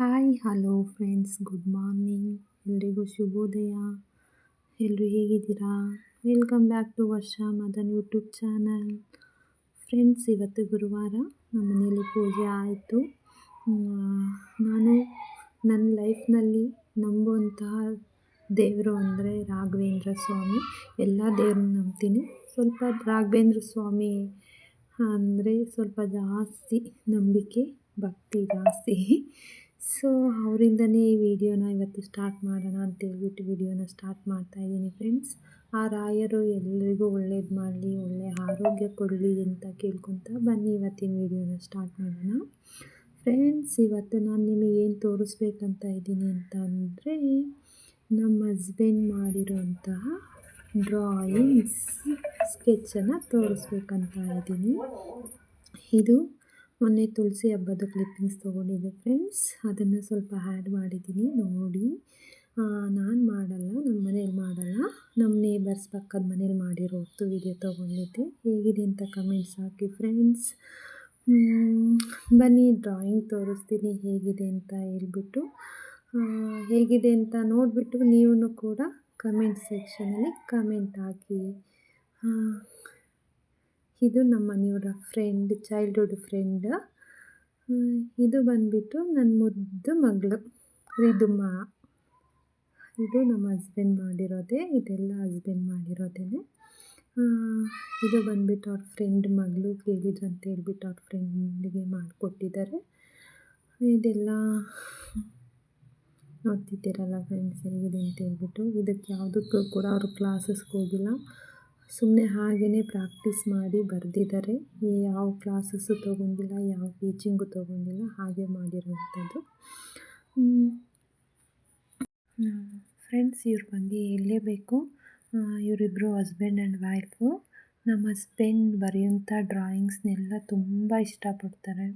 Hi hello friends, good morning. ಎಲ್ರಿಗೂ ಶುಭೋದಯ. ಎಲ್ಲರೂ ಹೇಗಿದ್ದೀರಾ? ವೆಲ್ಕಮ್ ಬ್ಯಾಕ್ ಟು ವರ್ಷ ಮದನ್ ಯೂಟ್ಯೂಬ್ ಚಾನಲ್. ಫ್ರೆಂಡ್ಸ್, ಇವತ್ತು ಗುರುವಾರ ನಮ್ಮ ಮನೆಯಲ್ಲಿ ಪೂಜೆ ಆಯಿತು. ನಾನು ನನ್ನ ಲೈಫ್ನಲ್ಲಿ ನಂಬುವಂತಹ ದೇವರು ಅಂದರೆ ರಾಘವೇಂದ್ರ ಸ್ವಾಮಿ. ಎಲ್ಲ ದೇವ್ರನ್ನ ನಂಬ್ತೀನಿ. ಸ್ವಲ್ಪ ರಾಘವೇಂದ್ರ ಸ್ವಾಮಿ ಅಂದರೆ ಸ್ವಲ್ಪ ಜಾಸ್ತಿ ನಂಬಿಕೆ, ಭಕ್ತಿ ಜಾಸ್ತಿ. ಸೊ ಅವರಿಂದನೇ ಈ ವಿಡಿಯೋನ ಇವತ್ತು ಸ್ಟಾರ್ಟ್ ಮಾಡೋಣ ಅಂತೇಳ್ಬಿಟ್ಟು ವಿಡಿಯೋನ ಸ್ಟಾರ್ಟ್ ಮಾಡ್ತಾಯಿದ್ದೀನಿ ಫ್ರೆಂಡ್ಸ್. ಆ ರಾಯರು ಎಲ್ಲರಿಗೂ ಒಳ್ಳೇದು ಮಾಡಲಿ, ಒಳ್ಳೆಯ ಆರೋಗ್ಯ ಕೊಡಲಿ ಅಂತ ಕೇಳ್ಕೊತ ಬನ್ನಿ ಇವತ್ತಿನ ವಿಡಿಯೋನ ಸ್ಟಾರ್ಟ್ ಮಾಡೋಣ. ಫ್ರೆಂಡ್ಸ್, ಇವತ್ತು ನಾನು ನಿಮಗೆ ಏನು ತೋರಿಸ್ಬೇಕಂತ ಇದ್ದೀನಿ ಅಂತ ಅಂದರೆ, ನಮ್ಮ ಹಸ್ಬೆಂಡ್ ಮಾಡಿರೋಂತಹ ಡ್ರಾಯಿಂಗ್ಸ್ ಸ್ಕೆಚ್ಚನ್ನು ತೋರಿಸ್ಬೇಕಂತ ಇದ್ದೀನಿ. ಇದು ಮೊನ್ನೆ ತುಳಸಿ ಹಬ್ಬದ ಕ್ಲಿಪ್ಪಿಂಗ್ಸ್ ತೊಗೊಂಡಿದ್ದೆ ಫ್ರೆಂಡ್ಸ್. ಅದನ್ನು ಸ್ವಲ್ಪ ಆ್ಯಡ್ ಮಾಡಿದ್ದೀನಿ, ನೋಡಿ. ನಾನು ಮಾಡಲ್ಲ, ನಮ್ಮ ಮನೇಲಿ ಮಾಡಲ್ಲ, ನಮ್ಮ ನೇಬರ್ಸ್ ಪಕ್ಕದ ಮನೇಲಿ ಮಾಡಿರೋದು ವಿಡಿಯೋ ತೊಗೊಂಡಿದ್ದೆ. ಹೇಗಿದೆ ಅಂತ ಕಮೆಂಟ್ಸ್ ಹಾಕಿ ಫ್ರೆಂಡ್ಸ್. ಬನ್ನಿ ಡ್ರಾಯಿಂಗ್ ತೋರಿಸ್ತೀನಿ ಹೇಗಿದೆ ಅಂತ ಹೇಳ್ಬಿಟ್ಟು. ಹೇಗಿದೆ ಅಂತ ನೋಡಿಬಿಟ್ಟು ನೀವು ಕೂಡ ಕಮೆಂಟ್ ಸೆಕ್ಷನಲ್ಲಿ ಕಮೆಂಟ್ ಹಾಕಿ. ಇದು ನಮ್ಮ ಮನೆಯವರ ಫ್ರೆಂಡ್, ಚೈಲ್ಡ್ಹುಡ್ ಫ್ರೆಂಡ್. ಇದು ಬಂದುಬಿಟ್ಟು ನನ್ನ ಮುದ್ದು ಮಗಳು ರಿದುಮಾ. ಇದು ನಮ್ಮ ಹಸ್ಬೆಂಡ್ ಮಾಡಿರೋದೇ, ಇದೆಲ್ಲ ಹಸ್ಬೆಂಡ್ ಮಾಡಿರೋದೇ. ಇದು ಬಂದುಬಿಟ್ಟು ಅವ್ರ ಫ್ರೆಂಡ್ ಮಗಳು ಕೇಳಿದ್ರು ಅಂತ ಹೇಳ್ಬಿಟ್ಟು ಅವ್ರ ಫ್ರೆಂಡಿಗೆ ಮಾಡಿಕೊಟ್ಟಿದ್ದಾರೆ. ಇದೆಲ್ಲ ನೋಡ್ತಿದ್ದೀರಲ್ಲ ಫ್ರೆಂಡ್ಸ್, ಹೇಗಿದೆ ಅಂತ ಹೇಳ್ಬಿಟ್ಟು. ಇದಕ್ಕೆ ಯಾವುದಕ್ಕೂ ಕೂಡ ಅವರು ಕ್ಲಾಸಸ್ಗೆ ಹೋಗಿಲ್ಲ, ಸುಮ್ಮನೆ ಹಾಗೇ ಪ್ರಾಕ್ಟೀಸ್ ಮಾಡಿ ಬರೆದಿದ್ದಾರೆ. ಯಾವ ಕ್ಲಾಸಸ್ಸು ತೊಗೊಂಡಿಲ್ಲ, ಯಾವ ಟೀಚಿಂಗು ತೊಗೊಂಡಿಲ್ಲ, ಹಾಗೆ ಮಾಡಿರೋವಂಥದ್ದು. ಫ್ರೆಂಡ್ಸ್, ಇವ್ರ ಬಗ್ಗೆ ಹೇಳಲೇಬೇಕು. ಇವರಿಬ್ಬರು ಹಸ್ಬೆಂಡ್ ಆ್ಯಂಡ್ ವೈಫು. ನಮ್ಮ ಹಸ್ಬೆಂಡ್ ಬರೆಯೋಂಥ ಡ್ರಾಯಿಂಗ್ಸ್ನೆಲ್ಲ ತುಂಬ ಇಷ್ಟಪಡ್ತಾರೆ.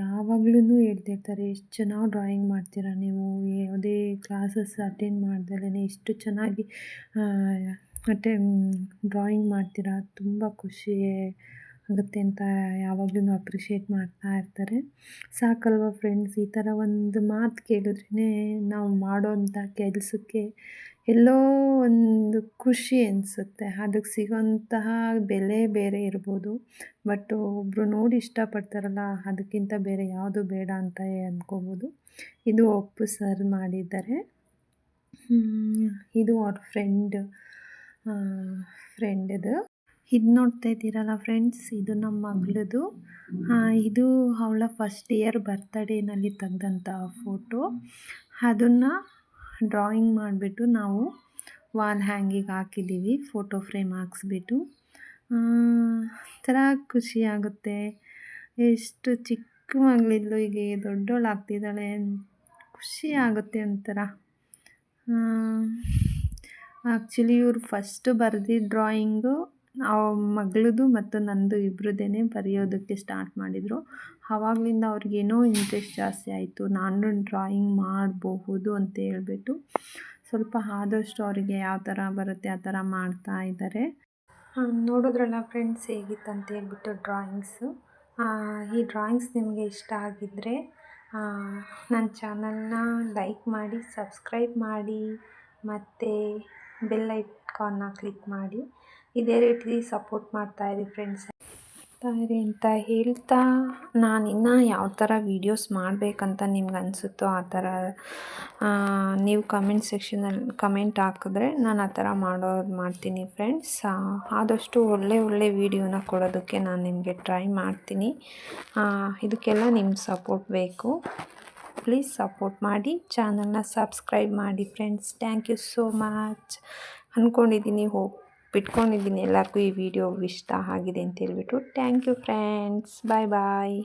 ಯಾವಾಗಲೂ ಹೇಳ್ತಿರ್ತಾರೆ, ಎಷ್ಟು ಚೆನ್ನಾಗಿ ಡ್ರಾಯಿಂಗ್ ಮಾಡ್ತೀರಾ ನೀವು, ಯಾವುದೇ ಕ್ಲಾಸಸ್ ಅಟೆಂಡ್ ಮಾಡ್ದಲೇ ಎಷ್ಟು ಚೆನ್ನಾಗಿ ಡ್ರಾಯಿಂಗ್ ಮಾಡ್ತೀರಾ, ತುಂಬ ಖುಷಿ ಆಗುತ್ತೆ ಅಂತ ಯಾವಾಗಲೂ ಅಪ್ರಿಷಿಯೇಟ್ ಮಾಡ್ತಾ ಇರ್ತಾರೆ. ಸಾಕಲ್ವ ಫ್ರೆಂಡ್ಸ್, ಈ ಥರ ಒಂದು ಮಾತು ಕೇಳಿದ್ರೇ ನಾವು ಮಾಡೋಂಥ ಕೆಲಸಕ್ಕೆ ಎಲ್ಲೋ ಒಂದು ಖುಷಿ ಅನಿಸುತ್ತೆ. ಅದಕ್ಕೆ ಸಿಗೋಂತಹ ಬೆಲೆ ಬೇರೆ ಇರ್ಬೋದು, ಬಟ್ ಒಬ್ಬರು ನೋಡಿ ಇಷ್ಟಪಡ್ತಾರಲ್ಲ, ಅದಕ್ಕಿಂತ ಬೇರೆ ಯಾವುದು ಬೇಡ ಅಂತ ಅಂದ್ಕೋಬೋದು. ಇದು ಒಪ್ಪು ಸರ್ ಮಾಡಿದ್ದಾರೆ. ಇದು ಅವ್ರ ಫ್ರೆಂಡದು. ಇದು ನೋಡ್ತಾ ಇದ್ದೀರಲ್ಲ ಫ್ರೆಂಡ್ಸ್, ಇದು ನಮ್ಮ ಮಗಳದು. ಇದು ಅವಳ ಫಸ್ಟ್ ಇಯರ್ ಬರ್ತಡೇನಲ್ಲಿ ತೆಗೆದಂಥ ಫೋಟೋ. ಅದನ್ನು ಡ್ರಾಯಿಂಗ್ ಮಾಡಿಬಿಟ್ಟು ನಾವು ವಾಲ್ ಹ್ಯಾಂಗಿಗೆ ಹಾಕಿದ್ದೀವಿ, ಫೋಟೋ ಫ್ರೇಮ್ ಹಾಕ್ಸ್ಬಿಟ್ಟು. ಒಂಥರ ಖುಷಿಯಾಗುತ್ತೆ. ಎಷ್ಟು ಚಿಕ್ಕ ಮಗಳಿದ್ಲು, ಈಗ ದೊಡ್ಡವಳು ಆಗ್ತಿದ್ದಾಳೆ, ಖುಷಿ ಆಗುತ್ತೆ ಒಂಥರ. ಆ್ಯಕ್ಚುಲಿ ಇವರು ಫಸ್ಟು ಬರೆದಿದ್ದ ಡ್ರಾಯಿಂಗು ಮಗಳದು ಮತ್ತು ನಂದು ಇಬ್ಬರದೇ ಬರೆಯೋದಕ್ಕೆ ಸ್ಟಾರ್ಟ್ ಮಾಡಿದರು. ಆವಾಗಲಿಂದ ಅವ್ರಿಗೇನೋ ಇಂಟ್ರೆಸ್ಟ್ ಜಾಸ್ತಿ ಆಯಿತು, ನಾನು ಡ್ರಾಯಿಂಗ್ ಮಾಡಬಹುದು ಅಂತ ಹೇಳ್ಬಿಟ್ಟು ಸ್ವಲ್ಪ ಆದಷ್ಟು ಅವರಿಗೆ ಯಾವ ಥರ ಬರುತ್ತೆ ಆ ಥರ ಮಾಡ್ತಾ ಇದ್ದಾರೆ. ನೋಡಿದ್ರಲ್ಲ ಫ್ರೆಂಡ್ಸ್, ಹೇಗಿತ್ತು ಅಂತ ಹೇಳ್ಬಿಟ್ಟು ಡ್ರಾಯಿಂಗ್ಸು. ಈ ಡ್ರಾಯಿಂಗ್ಸ್ ನಿಮಗೆ ಇಷ್ಟ ಆಗಿದ್ದರೆ ನನ್ನ ಚಾನಲ್ನ ಲೈಕ್ ಮಾಡಿ, ಸಬ್ಸ್ಕ್ರೈಬ್ ಮಾಡಿ, ಮತ್ತು ಬೆಲ್ ಐಕಾನ್ನ ಕ್ಲಿಕ್ ಮಾಡಿ. ಇದೇ ರೀತಿ ಸಪೋರ್ಟ್ ಮಾಡ್ತಾಯಿರಿ ಫ್ರೆಂಡ್ಸ್ ಅಂತ ಹೇಳ್ತಾ, ನಾನಿನ್ನು ಯಾವ ಥರ ವೀಡಿಯೋಸ್ ಮಾಡಬೇಕಂತ ನಿಮ್ಗೆ ಅನಿಸುತ್ತೋ ಆ ಥರ ನೀವು ಕಮೆಂಟ್ ಸೆಕ್ಷನಲ್ಲಿ ಕಮೆಂಟ್ ಹಾಕಿದ್ರೆ ನಾನು ಆ ಥರ ಮಾಡ್ತೀನಿ ಫ್ರೆಂಡ್ಸ್. ಆದಷ್ಟು ಒಳ್ಳೆ ವೀಡಿಯೋನ ಕೊಡೋದಕ್ಕೆ ನಾನು ನಿಮಗೆ ಟ್ರೈ ಮಾಡ್ತೀನಿ. ಇದಕ್ಕೆಲ್ಲ ನಿಮ್ಮ ಸಪೋರ್ಟ್ ಬೇಕು. ಪ್ಲೀಸ್ ಸಪೋರ್ಟ್ ಮಾಡಿ, ಚಾನಲ್ನ ಸಬ್ಸ್ಕ್ರೈಬ್ ಮಾಡಿ friends. Thank you so much. ಬಿಟ್ಕೊಂಡಿದ್ದೀನಿ ಎಲ್ಲರಿಗೂ ಈ ವಿಡಿಯೋ ಇಷ್ಟ ಆಗಿದೆ ಅಂತ ಹೇಳ್ಬಿಟ್ಟು. Thank you friends, bye bye.